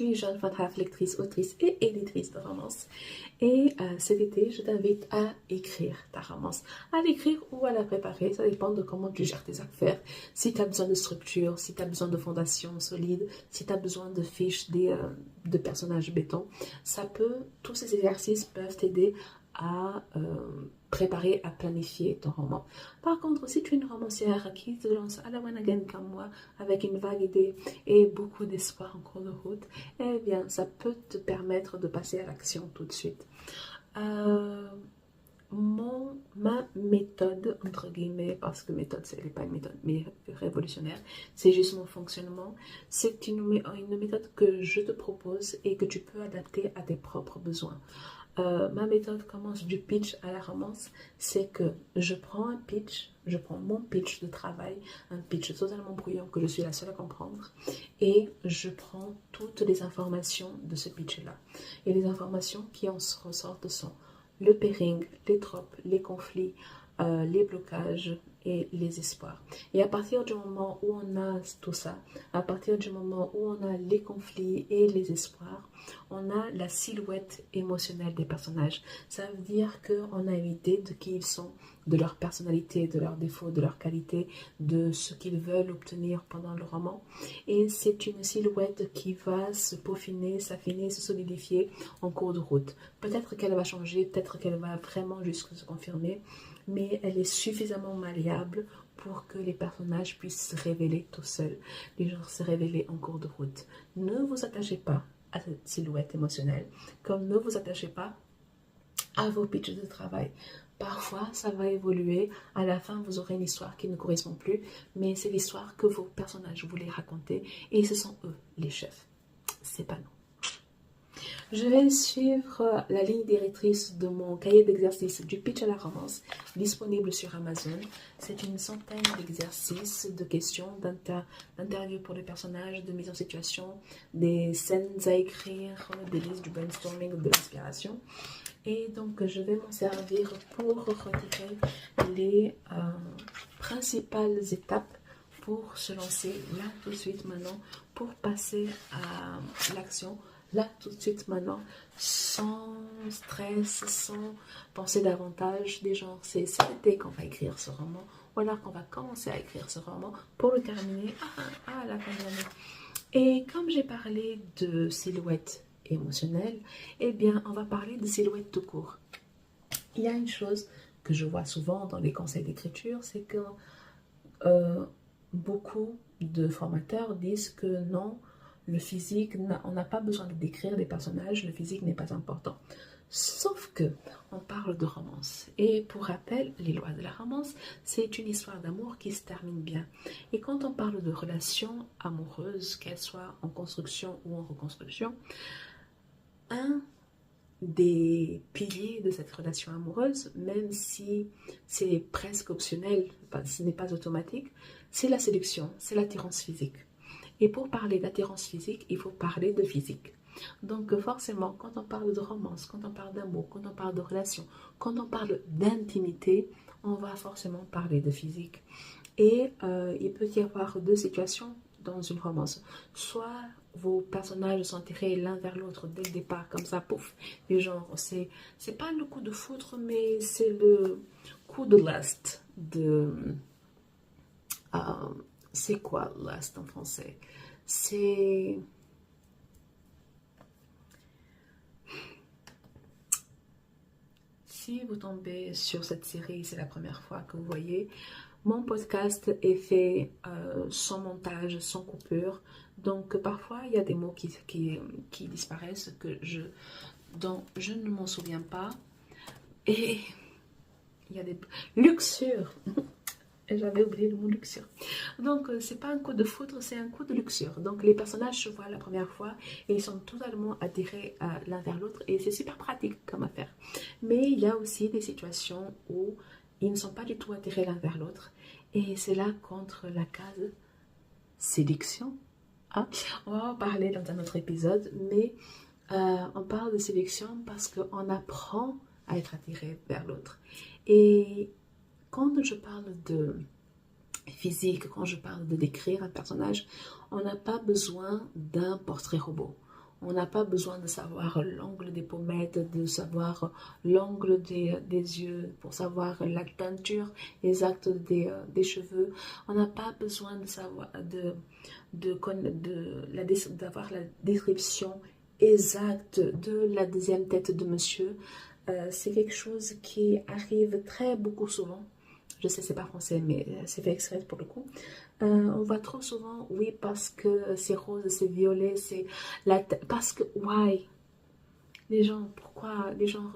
suis Jeanne Fatraf, lectrice, autrice et éditrice de romance. Et cet été, je t'invite à écrire ta romance. À l'écrire ou à la préparer, ça dépend de comment tu gères tes affaires. Si tu as besoin de structure, si tu as besoin de fondation solide, si tu as besoin de fiches, de personnages béton, tous ces exercices peuvent t'aider à préparer, à planifier ton roman. Par contre, si tu es une romancière qui te lance à la one again comme moi, avec une vague idée et beaucoup d'espoir en cours de route, eh bien, ça peut te permettre de passer à l'action tout de suite. Ma méthode, entre guillemets, parce que méthode, ce n'est pas une méthode mais révolutionnaire, c'est juste mon fonctionnement. C'est une méthode que je te propose et que tu peux adapter à tes propres besoins. Ma méthode commence du pitch à la romance. C'est que je prends mon pitch de travail, un pitch totalement brouillon que je suis la seule à comprendre, et je prends toutes les informations de ce pitch-là. Et les informations qui en ressortent sont le pairing, les tropes, les conflits, les blocages et les espoirs. Et à partir du moment où on a tout ça, à partir du moment où on a les conflits et les espoirs, on a la silhouette émotionnelle des personnages. Ça veut dire qu'on a une idée de qui ils sont, de leur personnalité, de leurs défauts, de leurs qualités, de ce qu'ils veulent obtenir pendant le roman. Et c'est une silhouette qui va se peaufiner, s'affiner, se solidifier en cours de route. Peut-être qu'elle va changer, peut-être qu'elle va vraiment juste se confirmer, mais elle est suffisamment malléable pour que les personnages puissent se révéler tout seuls, les gens se révéler en cours de route. Ne vous attachez pas à cette silhouette émotionnelle, comme ne vous attachez pas à vos pitches de travail. Parfois, ça va évoluer. À la fin, vous aurez une histoire qui ne correspond plus, mais c'est l'histoire que vos personnages voulaient raconter et ce sont eux les chefs. C'est pas nous. Je vais suivre la ligne directrice de mon cahier d'exercices du pitch à la romance, disponible sur Amazon. C'est une centaine d'exercices, de questions, d'interviews pour les personnages, de mise en situation, des scènes à écrire, des listes, du brainstorming, de l'inspiration. Et donc, je vais m'en servir pour retirer les principales étapes pour se lancer là tout de suite maintenant, pour passer à l'action là tout de suite maintenant, sans stress, sans penser davantage des genres. C'est cet été qu'on va écrire ce roman, ou alors qu'on va commencer à écrire ce roman pour le terminer à la fin de l'année. Et comme j'ai parlé de silhouette émotionnelle, eh bien on va parler de silhouette tout court. Il y a une chose que je vois souvent dans les conseils d'écriture, c'est que beaucoup de formateurs disent que non, le physique, on n'a pas besoin de décrire des personnages, le physique n'est pas important. Sauf que on parle de romance. Et pour rappel, les lois de la romance, c'est une histoire d'amour qui se termine bien. Et quand on parle de relations amoureuses, qu'elles soient en construction ou en reconstruction, un des piliers de cette relation amoureuse, même si c'est presque optionnel, ce n'est pas automatique, c'est la séduction, c'est l'attirance physique. Et pour parler d'attirance physique, il faut parler de physique. Donc forcément, quand on parle de romance, quand on parle d'amour, quand on parle de relation, quand on parle d'intimité, on va forcément parler de physique. Et il peut y avoir deux situations dans une romance. Soit vos personnages sont attirés l'un vers l'autre dès le départ, comme ça, pouf, et genre, c'est pas le coup de foudre, mais c'est le coup de lust, c'est quoi lust en français? C'est... Si vous tombez sur cette série, c'est la première fois que vous voyez, mon podcast est fait sans montage, sans coupure. Donc parfois, il y a des mots qui disparaissent, dont je ne m'en souviens pas. Et il y a des... Luxure. J'avais oublié le mot luxure. Donc, c'est pas un coup de foudre, c'est un coup de luxure. Donc, les personnages se voient la première fois et ils sont totalement attirés l'un vers l'autre et c'est super pratique comme affaire. Mais il y a aussi des situations où ils ne sont pas du tout attirés l'un vers l'autre et c'est là contre la case séduction. Hein? On va en parler dans un autre épisode, mais on parle de séduction parce qu'on apprend à être attiré vers l'autre. Et quand je parle de physique, quand je parle de décrire un personnage, on n'a pas besoin d'un portrait robot. On n'a pas besoin de savoir l'angle des pommettes, de savoir l'angle des yeux, pour savoir la teinture exacte des cheveux. On n'a pas besoin de savoir d'avoir la description exacte de la deuxième tête de monsieur. C'est quelque chose qui arrive très beaucoup souvent. Je sais, c'est pas français, mais c'est fait exprès pour le coup. On voit trop souvent, oui, parce que c'est rose, c'est violet, c'est parce que, why? Les gens, pourquoi? Les gens,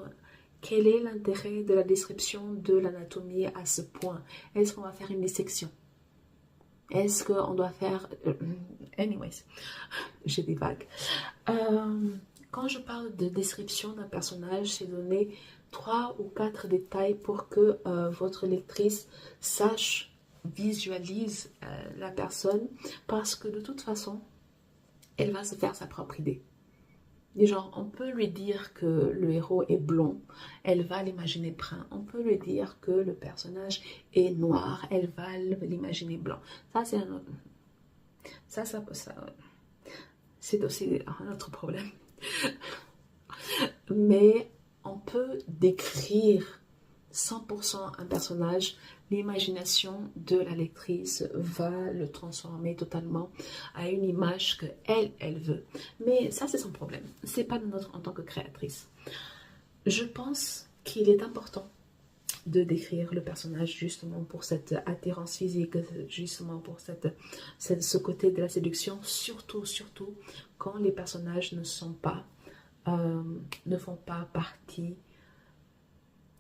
quel est l'intérêt de la description de l'anatomie à ce point? Est-ce qu'on va faire une dissection? Est-ce qu'on doit faire... anyways, j'ai des vagues. Quand je parle de description d'un personnage, c'est donner 3 ou 4 détails pour que votre lectrice sache, visualise la personne, parce que de toute façon, elle va se faire sa propre idée. Genre, on peut lui dire que le héros est blond, elle va l'imaginer brun. On peut lui dire que le personnage est noir, elle va l'imaginer blanc. Ça, c'est un autre... Ça c'est aussi un autre problème. Mais on peut décrire 100% un personnage, l'imagination de la lectrice va le transformer totalement à une image que elle veut. Mais ça, c'est son problème. C'est pas de notre en tant que créatrice. Je pense qu'il est important de décrire le personnage justement pour cette attirance physique, justement pour ce côté de la séduction, surtout quand les personnages ne font pas partie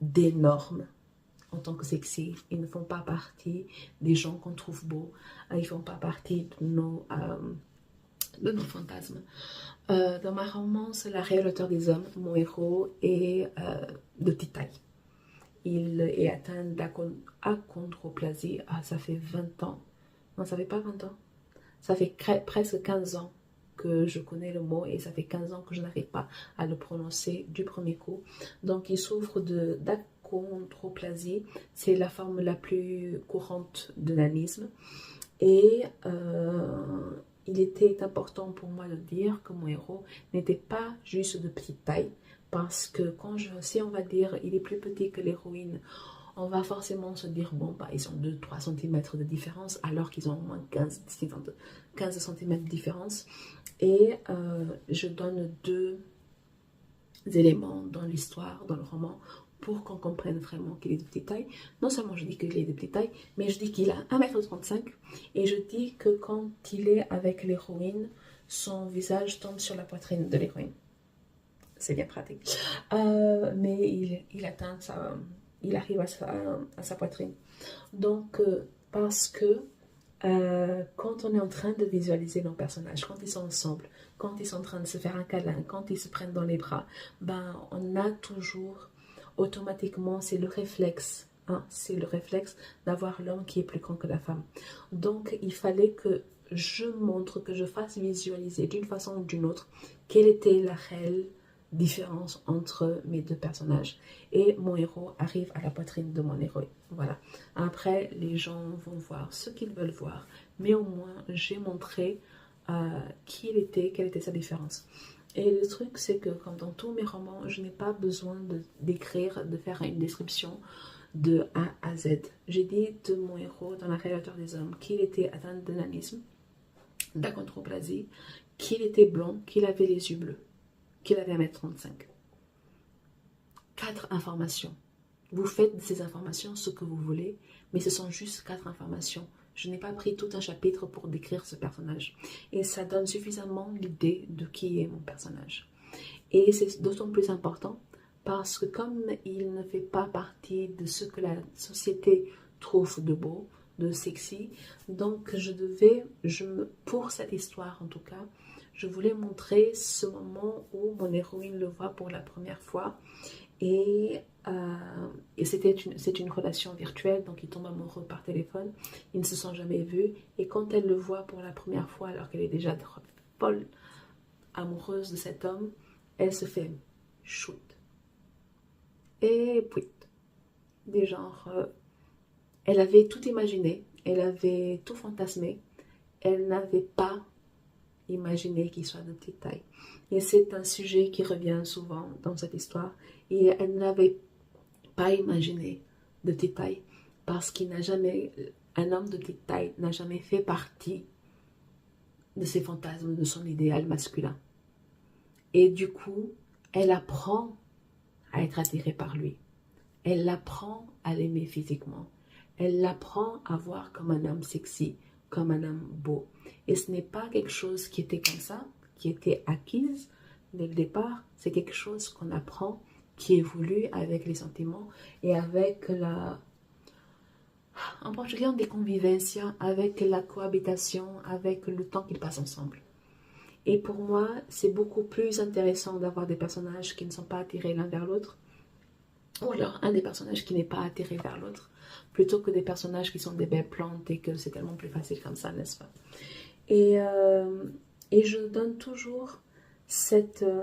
des normes en tant que sexy. Ils ne font pas partie des gens qu'on trouve beaux. Ils ne font pas partie de nos fantasmes. Dans ma romance La Réelle Hauteur des Hommes, mon héros est de petite taille. Il est atteint d'achondroplasie. Ah, ça fait 20 ans. Non, ça fait pas 20 ans. Ça fait presque 15 ans que je connais le mot et ça fait 15 ans que je n'arrive pas à le prononcer du premier coup. Donc, il souffre d'achondroplasie. C'est la forme la plus courante de nanisme. Et il était important pour moi de dire que mon héros n'était pas juste de petite taille. Parce que si on va dire il est plus petit que l'héroïne, on va forcément se dire, bon, bah, ils ont 2-3 cm de différence, alors qu'ils ont au moins 15 cm de différence. Et je donne 2 éléments dans l'histoire, dans le roman, pour qu'on comprenne vraiment qu'il est de petite taille. Non seulement je dis qu'il est de petite taille, mais je dis qu'il a 1,35 m, et je dis que quand il est avec l'héroïne, son visage tombe sur la poitrine de l'héroïne. C'est bien pratique. Mais il atteint il arrive à sa poitrine. Donc, parce que quand on est en train de visualiser nos personnages, quand ils sont ensemble, quand ils sont en train de se faire un câlin, quand ils se prennent dans les bras, ben, on a toujours, automatiquement, c'est le réflexe. C'est le réflexe d'avoir l'homme qui est plus grand que la femme. Donc, il fallait que je montre, que je fasse visualiser d'une façon ou d'une autre quelle était la réelle différence entre mes 2 personnages. Et mon héros arrive à la poitrine de mon héros. Voilà. Après, les gens vont voir ce qu'ils veulent voir. Mais au moins, j'ai montré qui il était, quelle était sa différence. Et le truc, c'est que comme dans tous mes romans, je n'ai pas besoin d'écrire, de faire une description de A à Z. J'ai dit de mon héros dans La Réelle Hauteur des Hommes qu'il était atteint de nanisme, d'achondroplasie, qu'il était blond, qu'il avait les yeux bleus, qu'il avait 1,35 m. 4 informations. Vous faites de ces informations ce que vous voulez, mais ce sont juste 4 informations. Je n'ai pas pris tout un chapitre pour décrire ce personnage. Et ça donne suffisamment l'idée de qui est mon personnage. Et c'est d'autant plus important parce que comme il ne fait pas partie de ce que la société trouve de beau, de sexy, donc pour cette histoire en tout cas, je voulais montrer ce moment où mon héroïne le voit pour la première fois. Et c'est une relation virtuelle, donc ils tombent amoureux par téléphone. Ils ne se sont jamais vus. Et quand elle le voit pour la première fois, alors qu'elle est déjà folle amoureuse de cet homme, elle se fait shoot. Et puis, des genres, elle avait tout imaginé, elle avait tout fantasmé. Elle n'avait pas imaginer qu'il soit de petite taille. Et c'est un sujet qui revient souvent dans cette histoire. Et elle n'avait pas imaginé de petite taille parce qu'il n'a jamais, un homme de petite taille n'a jamais fait partie de ses fantasmes, de son idéal masculin. Et du coup, elle apprend à être attirée par lui. Elle apprend à l'aimer physiquement. Elle l'apprend à voir comme un homme sexy, comme un homme beau. Et ce n'est pas quelque chose qui était comme ça, qui était acquise dès le départ. C'est quelque chose qu'on apprend, qui évolue avec les sentiments et avec la... En portugais, on dit convivencia, avec la cohabitation, avec le temps qu'ils passent ensemble. Et pour moi, c'est beaucoup plus intéressant d'avoir des personnages qui ne sont pas attirés l'un vers l'autre, ou alors un des personnages qui n'est pas attiré vers l'autre, plutôt que des personnages qui sont des belles plantes et que c'est tellement plus facile comme ça, n'est-ce pas? Et, et je donne toujours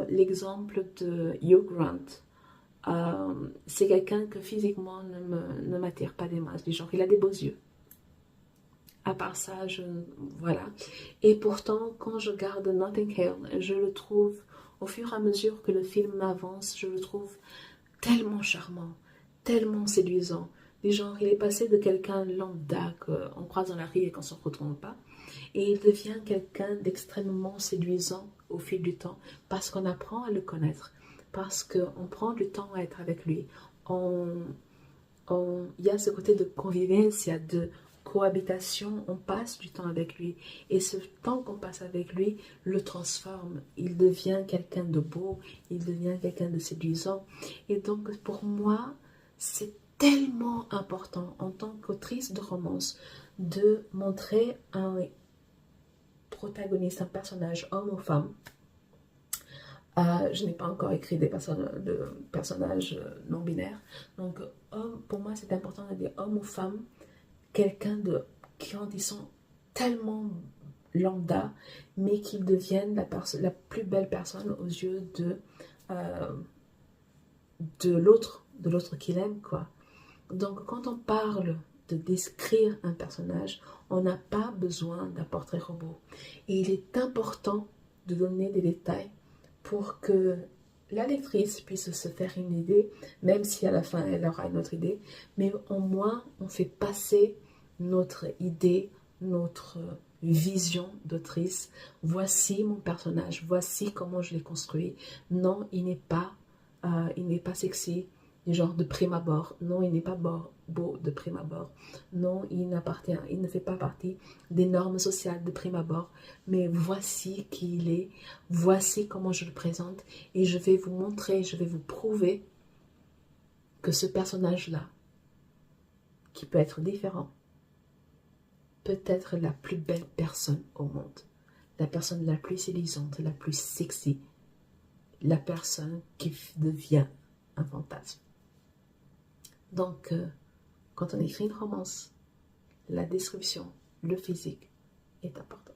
l'exemple de Hugh Grant. C'est quelqu'un que physiquement ne m'attire pas des masses, du genre il a des beaux yeux. À part ça, voilà. Et pourtant, quand je garde Notting Hill, je le trouve, au fur et à mesure que le film avance, je le trouve tellement charmant, tellement séduisant. Du genre, il est passé de quelqu'un lambda qu'on croise dans la rue et qu'on ne se retrouve pas, et il devient quelqu'un d'extrêmement séduisant au fil du temps, parce qu'on apprend à le connaître, parce qu'on prend du temps à être avec lui. Il y a ce côté de convivence, il y a de cohabitation, on passe du temps avec lui. Et ce temps qu'on passe avec lui le transforme. Il devient quelqu'un de beau, il devient quelqu'un de séduisant. Et donc pour moi, c'est tellement important en tant qu'autrice de romance de montrer un protagoniste, un personnage, homme ou femme. Je n'ai pas encore écrit de personnages non binaires. Donc, pour moi, c'est important de dire homme ou femme, quelqu'un qui sont tellement lambda, mais qu'ils deviennent la plus belle personne aux yeux de l'autre qu'il aime, quoi. Donc, quand on parle de décrire un personnage, on n'a pas besoin d'un portrait robot. Et il est important de donner des détails pour que la lectrice puisse se faire une idée, même si à la fin elle aura une autre idée, mais au moins on fait passer notre idée, notre vision d'autrice. Voici mon personnage, voici comment je l'ai construit. Non, il n'est pas sexy, du genre de prime abord. Non, il n'est pas beau de prime abord. Non, il ne fait pas partie des normes sociales de prime abord. Mais voici qui il est, voici comment je le présente, et je vais vous montrer, je vais vous prouver que ce personnage-là, qui peut être différent, peut être la plus belle personne au monde, la personne la plus séduisante, la plus sexy, la personne qui devient un fantasme. Donc, quand on écrit une romance, la description, le physique est important.